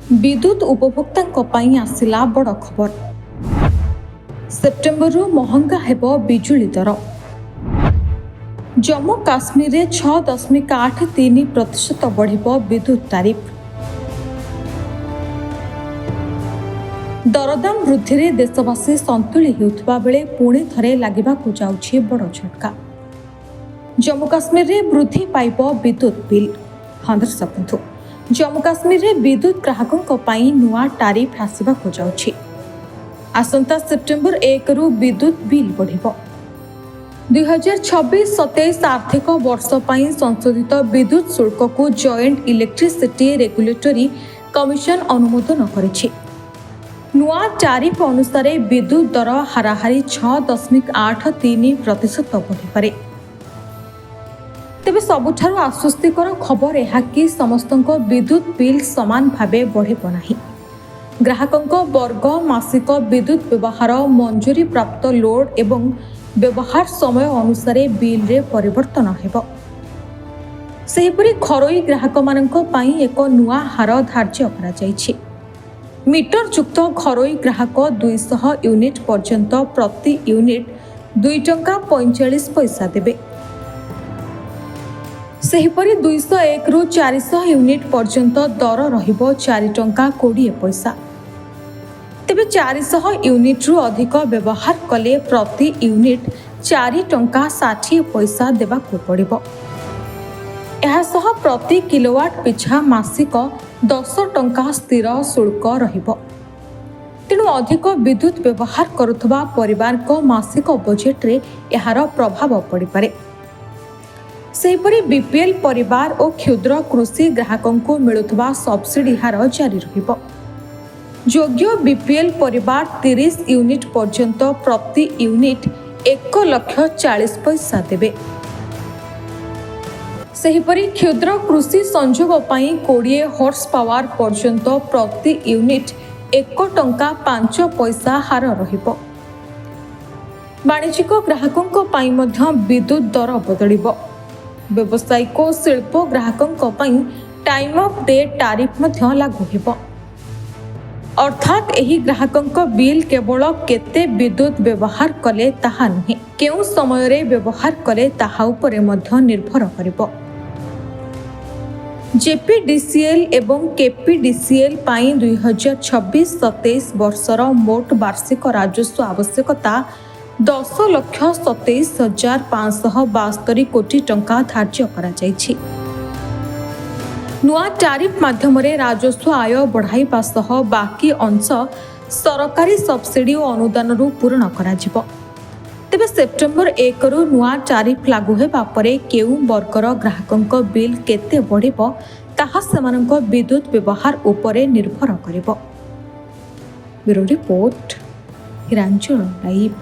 विद्युत उपभोक्ता आसिला बड़ खबर। सेप्टेम्बर महंगा हेब बिजुली दर। जम्मू काश्मीर 6.83% बढ़िब विद्युत तारिफ। दरदाम वृद्धि रे देशवासी संतुली होउथबा बेले पुणी थरे लागिबाकु जाउछि बड़ झटका। जम्मू काश्मीर रे वृद्धि पाइब विद्युत बिल। हाँ दर्शक, जम्मू काश्मीर रे विद्युत ग्राहकों पाई नुआ टारिफ आसबाकु जाउछि। आसंता सेप्टेम्बर 1 रु विद्युत बिल बढ़िब। 2026-27 आर्थिक वर्ष पाई संशोधित विद्युत शुल्क को जॉइंट इलेक्ट्रिसिटी रेगुलेटरी कमिशन अनुमोदन करिछि। नुआ टारिफ अनुसार विद्युत दर हाराहारी 6.83% बढ़िपारे। तेबे सबुठारु आश्वस्तिकर खबर यह कि समस्त विद्युत बिल समान भावे बढ़िब नाही। ग्राहकों वर्ग मासिक विद्युत व्यवहार मंजूरी प्राप्त लोड एवं व्यवहार समय अनुसार बिल रे परिवर्तन हेबो। सेहिपरि घरोई ग्राहक मानक पई एक नुआ हार धार्य करा जायछि। मीटर युक्त घरोई ग्राहक 200 यूनिट पर्यंत प्रति यूनिट 2 टंका 45 पैसा देबे। सेहिपरि 201 रु 400 यूनिट पर्यंत दर रहिबो 4 टंका 20 पैसा। तेबे 400 यूनिट रु अधिक व्यवहार कले प्रति यूनिट 4 टंका 60 पैसा देबाकु पड़िबो। एहा सह प्रति किलोवाट पिछा मासिक 10 टंका स्थिर शुल्क रहिबो। तेणु अधिक विद्युत व्यवहार करुथबा परिवार को मासिक बजेट रे एहार प्रभाव पड़ी पारे। सेहिपरि बीपीएल परिवार और क्षुद्र कृषि ग्राहकों को मिलुथबा सब्सिडी हार जारी रहिबो। योग्य बीपीएल परिवार 30 यूनिट पर्यंत प्रति यूनिट 1,40,000 पैसा देबे। सेहिपरि क्षुद्र कृषि संयोग पाई 20 हॉर्स पावर पर्यंत प्रति यूनिट 1 टंका 5 पैसा हार रहिबो। वाणिज्यिक ग्राहकों पाई मध्य विद्युत दर बदलिबो। व्यावसायिक शिल्प ग्राहकों पाई टाइम ऑफ डे टारिफ मध्य लागू हेबो। अर्थात एही ग्राहकों बिल केवल केते विद्युत व्यवहार कले ताहा नुहे, केउ समय रे व्यवहार कले ताहा उपरे मध्य निर्भर करिबो। जेपीडीसीएल एवं केपीडीसीएल पाई 2026-27 वर्षर मोट वार्षिक राजस्व आवश्यकता 10,27,572 कोटी टंका धार्य करा जायछि। नुआ टारिफ माध्यम राजस्व आय बढ़ाइबा सह बाकी अंश सरकारी सब्सिडी और अनुदान रु पूरण करा जिवो। तेबे सेप्टेम्बर 1 रु नुआ टारिफ लागू हेबा परे केउ वर्गर ग्राहकों बिल केते बढ़िबो ताहा सेमानक विद्युत व्यवहार उपरे निर्भर करिबो। Bureau report, Hiranchal live.